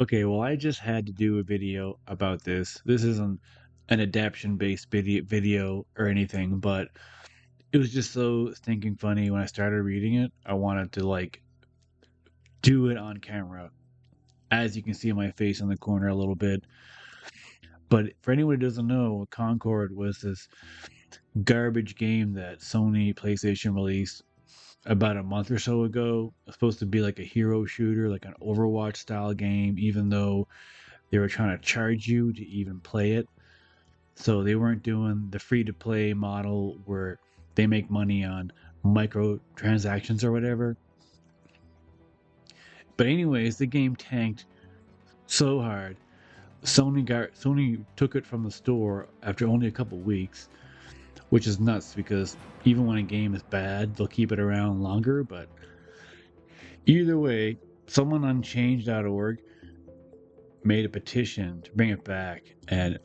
Okay, well, I just had to do a video about this. This isn't an adaptation-based video or anything, but it was just so stinking funny when I started reading it. I wanted to like do it on camera. As you can see my face in the corner a little bit. But for anyone who doesn't know, Concord was this garbage game that Sony PlayStation released about a month or so ago. It was supposed to be like a hero shooter, like an Overwatch style game, even though they were trying to charge you to even play it. So they weren't doing the free to play model where they make money on microtransactions or whatever. But anyways, the game tanked so hard. Sony took it from the store after only a couple weeks, which is nuts because even when a game is bad, they'll keep it around longer. But either way, someone on change.org made a petition to bring it back, and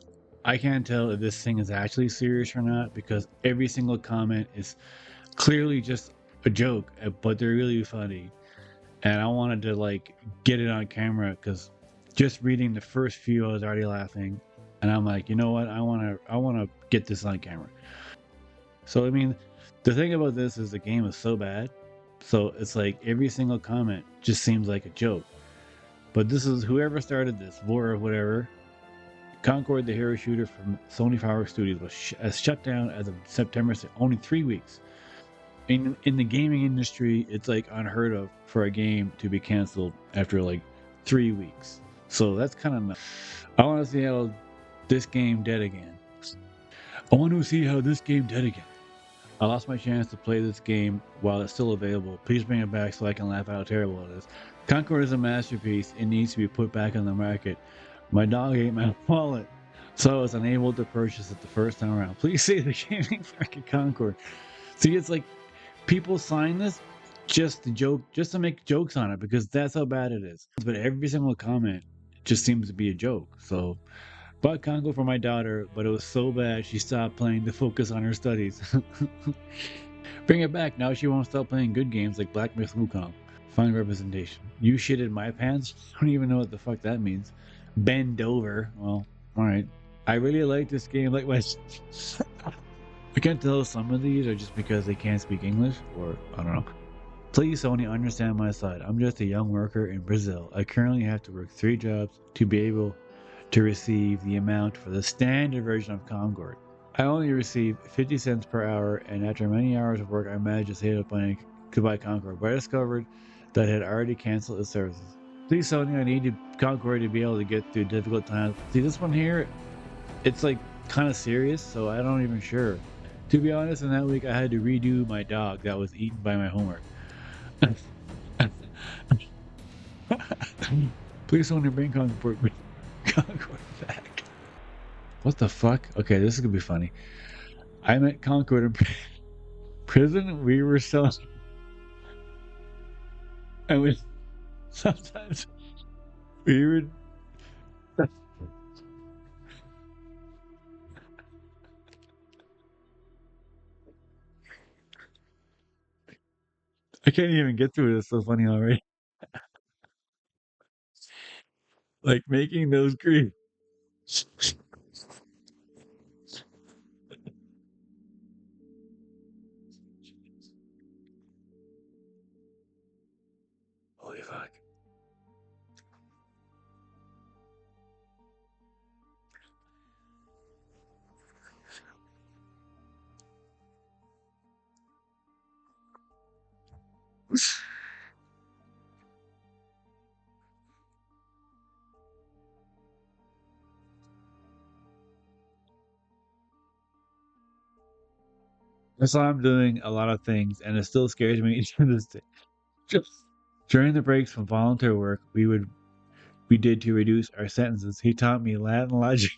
I can't tell if this thing is actually serious or not because every single comment is clearly just a joke, but they're really funny. And I wanted to like get it on camera because just reading the first few, I was already laughing, and I'm like, you know what? I want to get this on camera. So I mean, the thing about this is the game is so bad, so it's like every single comment just seems like a joke. But this is whoever started this, Vor or whatever. Concord, the hero shooter from Sony Fireworks Studios, was shut down as of September, only 3 weeks. In the gaming industry, it's like unheard of for a game to be canceled after like 3 weeks. So that's kind of nuts. I want to see how this game dead again. I want to see how this game dead again. I lost my chance to play this game while it's still available. Please bring it back so I can laugh at how terrible it is. Concord is a masterpiece. It needs to be put back on the market. My dog ate my wallet, so I was unable to purchase it the first time around. Please save the gaming market, Concord. See, it's like people sign this just to joke, just to make jokes on it because that's how bad it is. But every single comment just seems to be a joke. So, bought Congo for my daughter, but it was so bad she stopped playing to focus on her studies. Bring it back. Now she won't stop playing good games like Black Myth Wukong. Fine representation. You shit in my pants? I don't even know what the fuck that means. Bend over. Well, alright. I really like this game. Like my. I can't tell if some of these are just because they can't speak English, or I don't know. Please, Sony, understand my side. I'm just a young worker in Brazil. I currently have to work 3 jobs to be able to receive the amount for the standard version of Concord. I only receive 50 cents per hour, and after many hours of work, I managed to save up money to buy Concord, but I discovered that it had already canceled its services. Please, Sony, I need Concord to be able to get through difficult times. See, this one here, it's like kind of serious, so I don't even sure. To be honest, in that week, I had to redo my dog that was eaten by my homework. Please, Sony, bring Concord back. What the fuck? Okay, this is gonna be funny. I'm at Concord in prison. We were selling, and we sometimes we would. I can't even get through it. It's so funny already. Like making those green. Holy fuck! That's why I'm doing a lot of things, and it still scares me to this day. Just during the breaks from volunteer work, we did to reduce our sentences. He taught me Latin logic.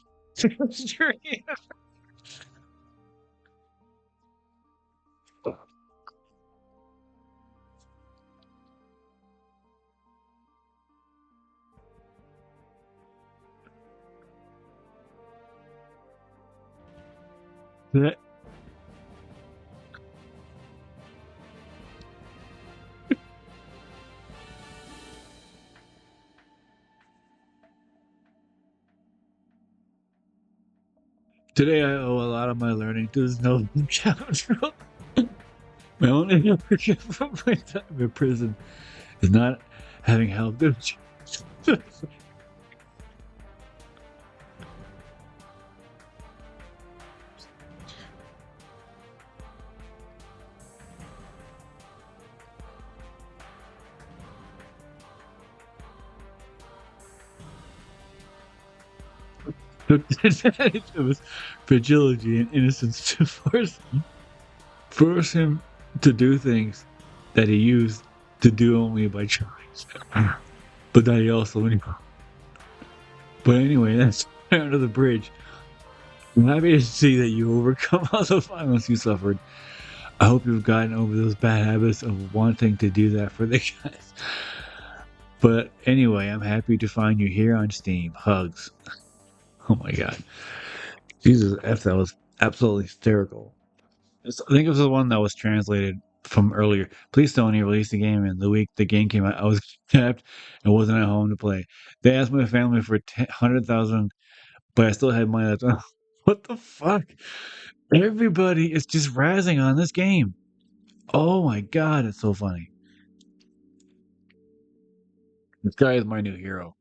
Today I owe a lot of my learning to this no challenge. My only regret from my time in prison is not having helped them. Took advantage of his fragility and innocence to force him to do things that he used to do only by choice. But that he also knew. But anyway, that's under the bridge. I'm happy to see that you overcome all the violence you suffered. I hope you've gotten over those bad habits of wanting to do that for the guys. But anyway, I'm happy to find you here on Steam. Hugs. Oh my god. Jesus F, that was absolutely hysterical. I think it was the one that was translated from earlier. Please Sony released the game, and the week the game came out, I was kidnapped and wasn't at home to play. They asked my family for 100,000, but I still had money left. What the fuck? Everybody is just razzing on this game. Oh my god, it's so funny. This guy is my new hero.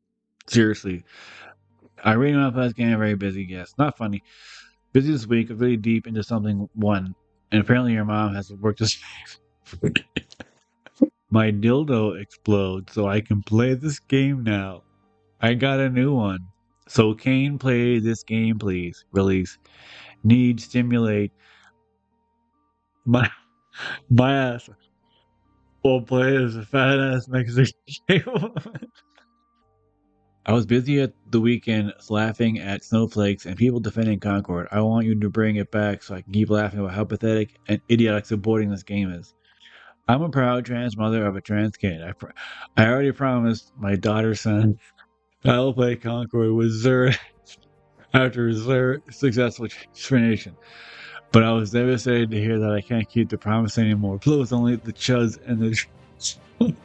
Seriously. I really want to play this game. Very busy, yes. Not funny. Busy this week, really deep into something one. And apparently your mom has worked this. My dildo explodes, so I can play this game now. I got a new one. So Kane, play this game, please. Release. Need stimulate my ass. Will play as a fat ass Mexican. I was busy at the weekend laughing at snowflakes and people defending Concord. I want you to bring it back so I can keep laughing about how pathetic and idiotic supporting this game is. I'm a proud trans mother of a trans kid. I already promised my daughter's son I'll play Concord with Zer after Zer successful transformation. But I was devastated to hear that I can't keep the promise anymore. Plus, only the chuds and the.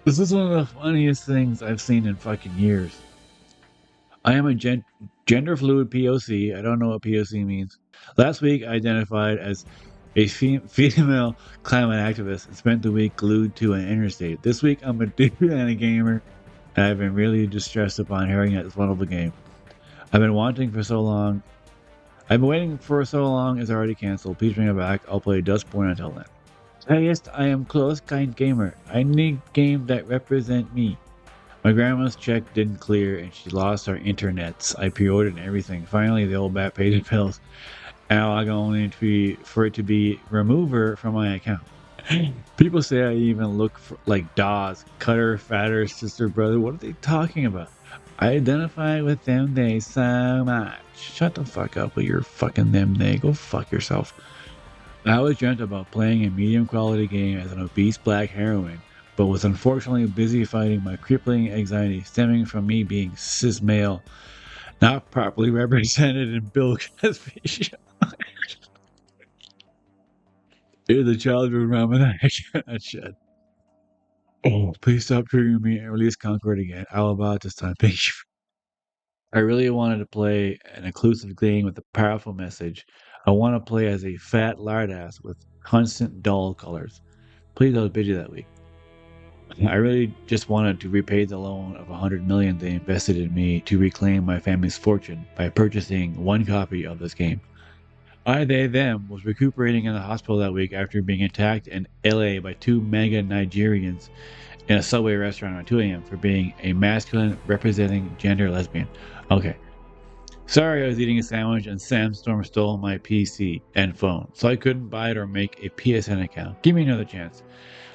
This is one of the funniest things I've seen in fucking years. I am a gender fluid POC. I don't know what POC means. Last week, I identified as a female climate activist and spent the week glued to an interstate. This week, I'm a dude and a gamer. And I've been really distressed upon hearing that this wonderful game. I've been waiting for so long. It's already canceled. Please bring it back. I'll play Dustborn until then. Yes, I am close, kind gamer. I need game that represent me. My grandma's check didn't clear and she lost her internets. I pre-ordered everything. Finally, the old bat paid the bills. Now I can only for it to be remover from my account. People say I even look like Dawes, cutter, fatter, sister, brother. What are they talking about? I identify with them, they so much. Shut the fuck up with your fucking them, they. Go fuck yourself. I always dreamt about playing a medium quality game as an obese black heroine, but was unfortunately busy fighting my crippling anxiety stemming from me being cis male, not properly represented in Bill Cosby show. You're the child of Ramadan. I cannot shed. Oh, please stop triggering me and release Concord again. I will about this time. Thank you. I really wanted to play an inclusive game with a powerful message. I want to play as a fat lardass with constant dull colors. Please, I was busy that week. I really just wanted to repay the loan of $100 million they invested in me to reclaim my family's fortune by purchasing one copy of this game. They, them was recuperating in the hospital that week after being attacked in LA by two mega Nigerians in a Subway restaurant at 2 a.m. for being a masculine representing gender lesbian. Okay. Sorry, I was eating a sandwich and Sandstorm stole my PC and phone, so I couldn't buy it or make a PSN account. Give me another chance.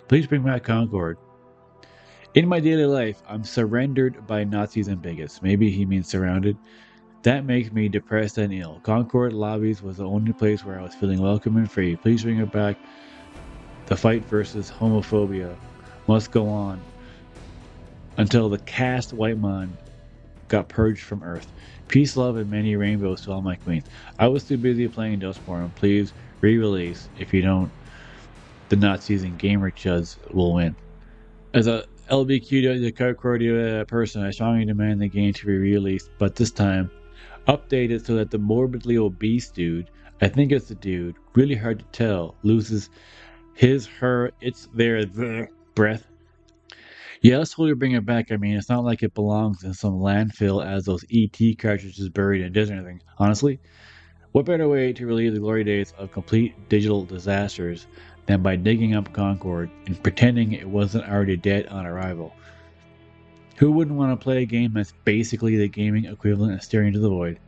Please bring back Concord. In my daily life, I'm surrendered by Nazis and bigots. Maybe he means surrounded. That makes me depressed and ill. Concord lobbies was the only place where I was feeling welcome and free. Please bring it back. The fight versus homophobia must go on until the cast white man got purged from Earth. Peace, love, and many rainbows to all my queens. I was too busy playing Dustborn. Please re-release. If you don't, the Nazis and gamer chuds will win. As a LBQ the Concordia person, I strongly demand the game to be released, but this time Update it so that the morbidly obese dude, I think it's the dude, really hard to tell, loses his, her, it's their, the breath. Yeah, let's totally bring it back. I mean, it's not like it belongs in some landfill as those ET cartridges buried in Disney or anything. Honestly, what better way to relive the glory days of complete digital disasters than by digging up Concord and pretending it wasn't already dead on arrival? Who wouldn't want to play a game that's basically the gaming equivalent of staring into the void?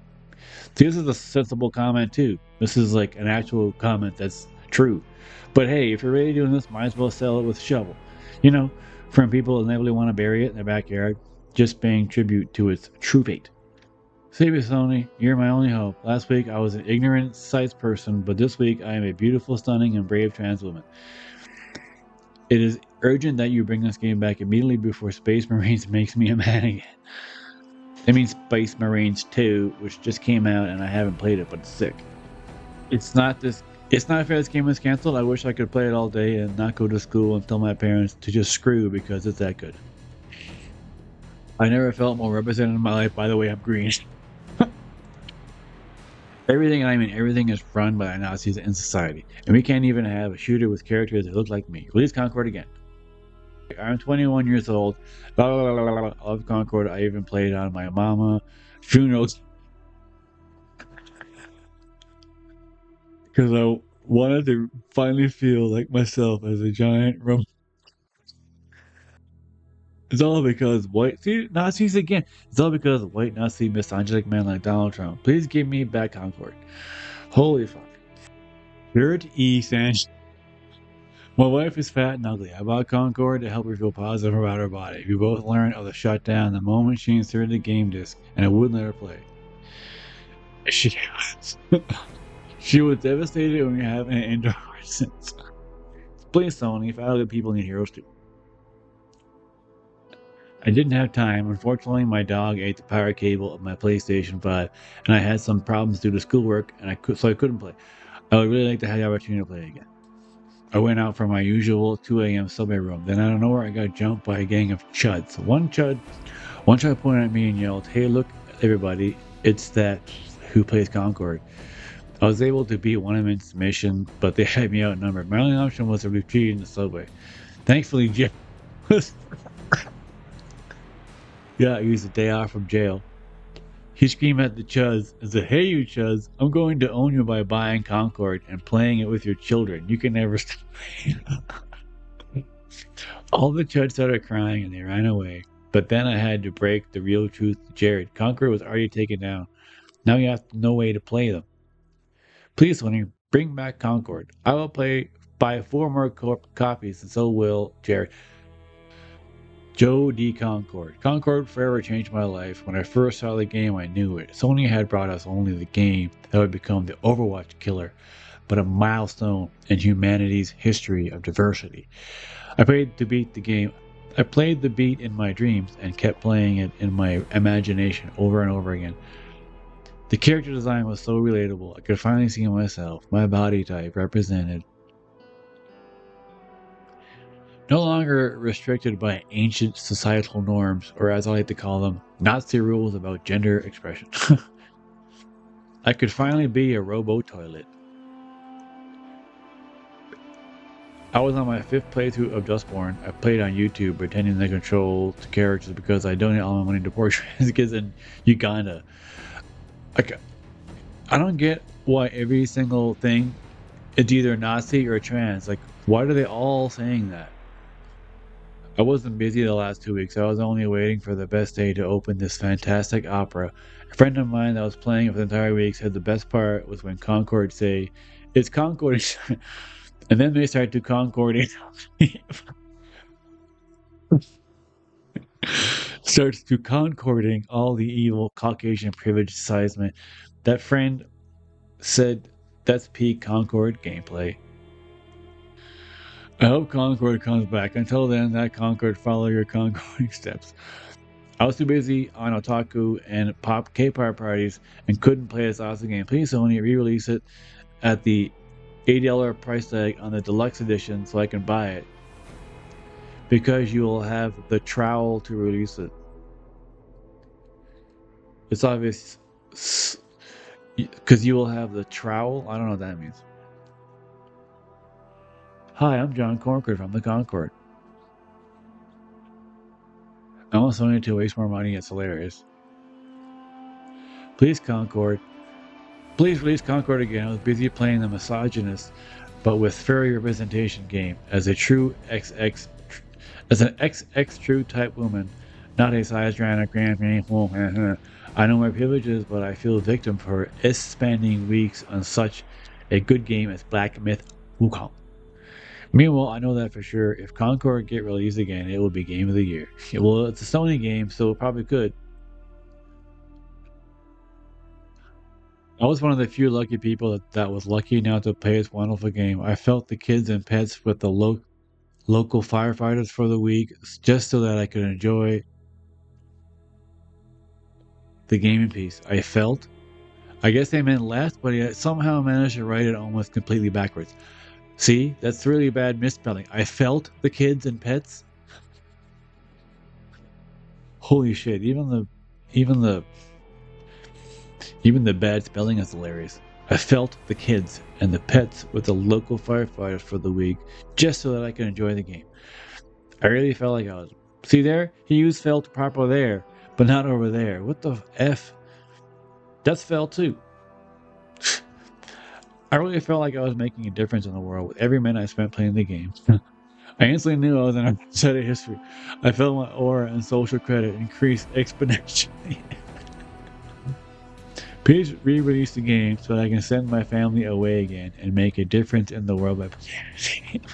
See, this is a sensible comment too. This is like an actual comment that's true. But hey, if you're really doing this, might as well sell it with a shovel. You know, from people that inevitably want to bury it in their backyard, just paying tribute to its true fate. Save it, Sony. You're my only hope. Last week I was an ignorant sights person, but this week I am a beautiful, stunning, and brave trans woman. It is urgent that you bring this game back immediately before Space Marines makes me a man again. That means Space Marines 2, which just came out and I haven't played it, but it's sick. It's not this. It's not fair this game was canceled. I wish I could play it all day and not go to school and tell my parents to just screw because it's that good. I never felt more represented in my life. By the way, I'm green. Everything, and I mean everything, is run by the Nazis in society, and we can't even have a shooter with characters that look like me. Release Concord again. I'm 21 years old. Blah, blah, blah, blah, blah. I love Concord. I even played on my mama funerals because I wanted to finally feel like myself as a giant Roman. It's all because white Nazis again. It's all because of white Nazi misogynistic men like Donald Trump. Please give me back Concord. Holy fuck. Dirt E. Sanchez. My wife is fat and ugly. I bought Concord to help her feel positive about her body. We both learned of the shutdown the moment she inserted the game disc, and I wouldn't let her play. She was devastated when we have an indoor since. Please, Sony, if other people need heroes too. I didn't have time. Unfortunately, my dog ate the power cable of my PlayStation 5, and I had some problems due to schoolwork, and so I couldn't play. I would really like to have the opportunity to play again. I went out for my usual 2 a.m. subway room. Then out of nowhere, I got jumped by a gang of chuds. One chud pointed at me and yelled, "Hey, look, everybody, it's that who plays Concord." I was able to beat one of them in submission, but they had me outnumbered. My only option was to retreat in the subway. Thankfully, Jim was... I used a day off from jail. He screamed at the chuds and said, "Hey, you chuds, I'm going to own you by buying Concord and playing it with your children. You can never stop playing." All the chuds started crying and they ran away. But then I had to break the real truth to Jared. Concord was already taken down. Now you have no way to play them. Please, Sony, bring back Concord. I will buy 4 more copies, and so will Jared. Joe D. Concord. Concord forever changed my life. When I first saw the game, I knew it. Sony had brought us only the game that would become the Overwatch killer, but a milestone in humanity's history of diversity. I played the beat in my dreams and kept playing it in my imagination over and over again. The character design was so relatable. I could finally see myself, my body type represented. No longer restricted by ancient societal norms, or as I like to call them, Nazi rules about gender expression. I could finally be a robo-toilet. I was on my 5th playthrough of Dustborn. I played on YouTube pretending to control the characters because I donated all my money to poor trans kids in Uganda. I don't get why every single thing is either Nazi or trans. Like, why are they all saying that? I wasn't busy the last 2 weeks. I was only waiting for the best day to open this fantastic opera. A friend of mine that was playing it for the entire week said the best part was when Concord say, "It's Concord," and then they start to Concord. Starts to concording all the evil Caucasian privilege sizement. That friend said that's peak Concord gameplay. I hope Concord comes back. Until then, that Concord, follow your Concording steps. I was too busy on otaku and K-pop parties and couldn't play this awesome game. Please, Sony, re-release it at the $80 price tag on the deluxe edition so I can buy it. Because you will have the trowel to release it. It's obvious Because you will have the trowel. I don't know what that means. Hi, I'm John Concord from the Concord. I want Sony to waste more money. It's hilarious. Please, Concord. Please release Concord again. I was busy playing the misogynist, but with furry representation game as a true XX, as an XX true type woman, not a size grand grand. I know my privileges, but I feel victim for spending weeks on such a good game as Black Myth Wukong. Meanwhile, I know that for sure. If Concord get released again, it will be Game of the Year. Well, it's a Sony game, so it probably could. I was one of the few lucky people that was lucky enough to play this wonderful game. I felt the kids and pets with the local firefighters for the week, just so that I could enjoy the game in peace. I guess they meant left, but he somehow managed to write it almost completely backwards. See, that's really bad misspelling. I felt the kids and pets. Holy shit! Even the even the bad spelling is hilarious. I felt the kids and the pets with the local firefighters for the week, just so that I could enjoy the game. I really felt like I was. See there, he used felt proper there, but not over there. What the f? That's felt too. I really felt like I was making a difference in the world with every minute I spent playing the game. I instantly knew I was in a set of history. I felt my aura and social credit increase exponentially. Please re-release the game so that I can send my family away again and make a difference in the world by playing.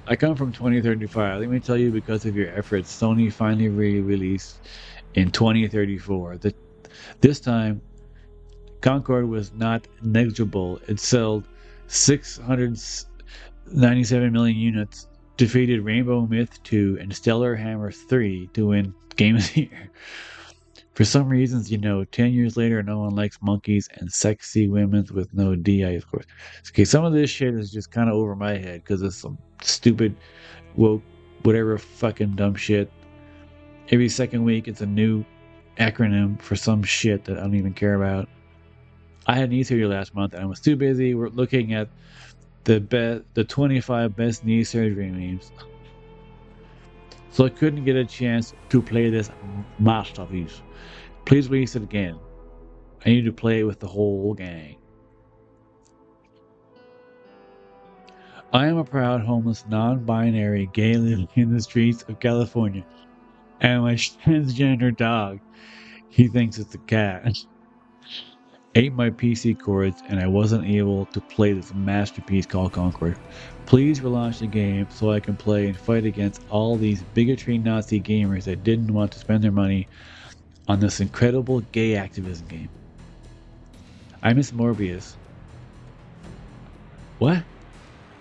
I come from 2035. Let me tell you, because of your efforts, Sony finally re-released in 2034. This time, Concord was not negligible. It sold 697 million units, defeated Rainbow Myth 2 and Stellar Hammer 3 to win Game of the Year. For some reasons, 10 years later, no one likes monkeys and sexy women with no DI, of course. Okay, some of this shit is just kind of over my head because it's some stupid, woke, whatever fucking dumb shit. Every second week, it's a new acronym for some shit that I don't even care about. I had knee surgery last month and I was too busy. We're looking at the 25 best knee surgery memes. So I couldn't get a chance to play this masterpiece. Please release it again. I need to play it with the whole gang. I am a proud homeless, non-binary gay living in the streets of California. And my transgender dog, he thinks it's a cat, ate my PC cords and I wasn't able to play this masterpiece called Concord. Please relaunch the game so I can play and fight against all these bigotry Nazi gamers that didn't want to spend their money on this incredible gay activism game. I miss Morbius. What?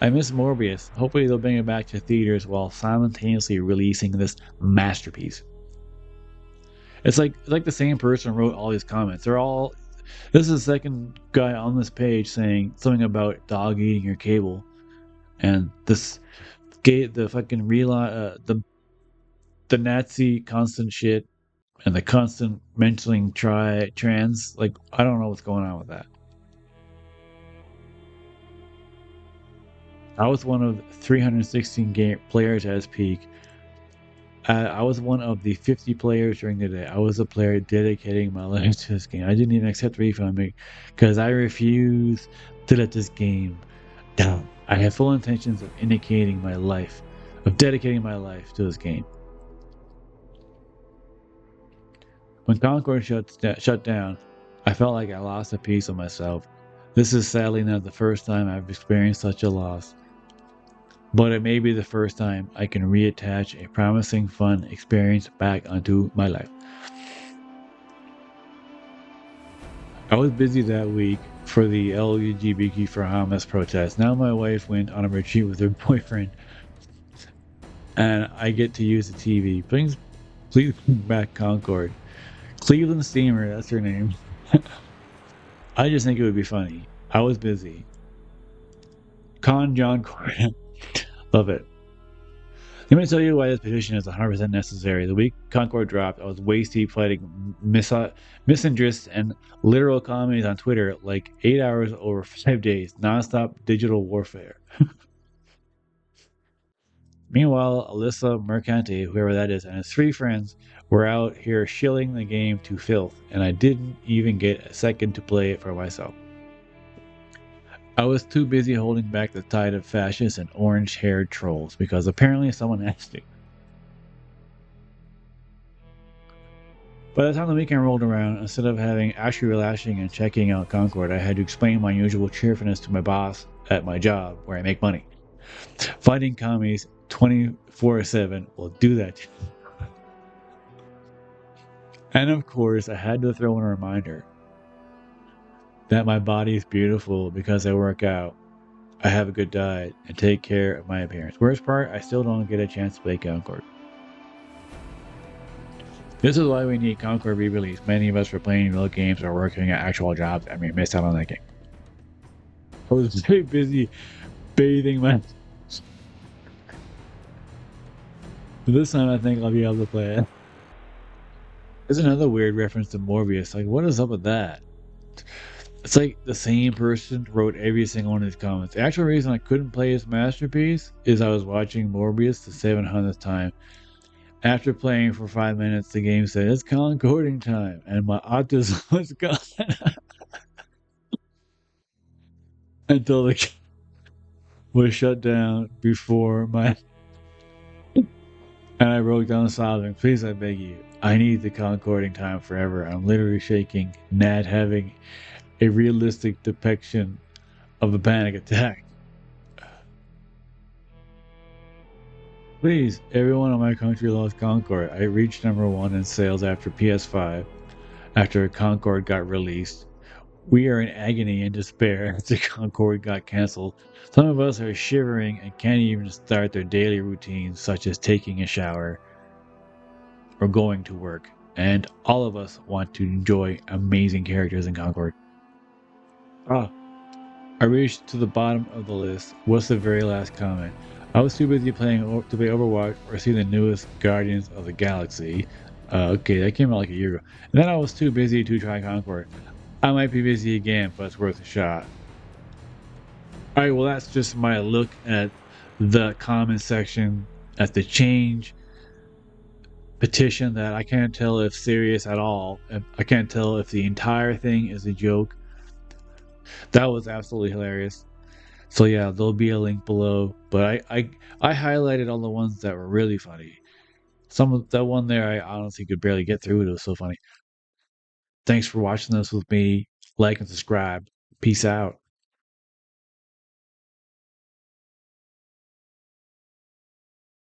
I miss Morbius. Hopefully they'll bring it back to theaters while simultaneously releasing this masterpiece. It's like the same person wrote all these comments. This is the second guy on this page saying something about dog eating your cable, and the fucking the Nazi constant shit, and the constant mentioning trans. Like, I don't know what's going on with that. I was one of 316 players at its peak. I was one of the 50 players during the day. I was a player dedicating my life to this game. I didn't even accept refund because I refuse to let this game down. I have full intentions of dedicating my life to this game. When Concord shut down, I felt like I lost a piece of myself. This is sadly not the first time I've experienced such a loss, but it may be the first time I can reattach a promising, fun experience back onto my life. I was busy that week for the LGBT for Hamas protest. Now my wife went on a retreat with her boyfriend, and I get to use the TV. Please bring back Concord. Cleveland Steamer, that's her name. I just think it would be funny. I was busy. John Gordon. Love it. Let me tell you why this petition is 100% necessary. The week Concord dropped, I was waist deep fighting misandrists and literal commies on Twitter like 8 hours over 5 days, nonstop digital warfare. Meanwhile, Alyssa Mercante, whoever that is, and his three friends were out here shilling the game to filth, and I didn't even get a second to play it for myself. I was too busy holding back the tide of fascists and orange-haired trolls because apparently someone asked to. By the time the weekend rolled around, instead of having actually relaxing and checking out Concord, I had to explain my usual cheerfulness to my boss at my job where I make money. Fighting commies 24/7 will do that. And of course, I had to throw in a reminder that my body is beautiful because I work out, I have a good diet, and take care of my appearance. Worst part, I still don't get a chance to play Concord. This is why we need Concord re-release. Many of us were playing real games or working at actual jobs, and we missed out on that game. I was very busy bathing my... But this time I think I'll be able to play it. There's another weird reference to Morbius. Like, what is up with that? It's like the same person wrote every single one of these comments. The actual reason I couldn't play his masterpiece is I was watching Morbius the 700th time. After playing for 5 minutes, the game said, it's concording time, and my autism was gone. Until the game was shut down before my... And I broke down sobbing, please, I beg you. I need the concording time forever. I'm literally shaking, not having a realistic depiction of a panic attack. Please, everyone in my country loves Concord. I reached #1 in sales after PS5, after Concord got released. We are in agony and despair after Concord got cancelled. Some of us are shivering and can't even start their daily routines, such as taking a shower or going to work. And all of us want to enjoy amazing characters in Concord. I reached to the bottom of the list. What's the very last comment? I was too busy playing to play Overwatch or see the newest Guardians of the Galaxy. Okay, that came out like a year ago. And then I was too busy to try Concord. I might be busy again, but it's worth a shot. Alright, well, that's just my look at the comment section, at the change petition that I can't tell if serious at all. I can't tell if the entire thing is a joke. That was absolutely hilarious. So yeah, there'll be a link below. But I highlighted all the ones that were really funny. Some of that one there, I honestly could barely get through it. It was so funny. Thanks for watching this with me. Like and subscribe. Peace out.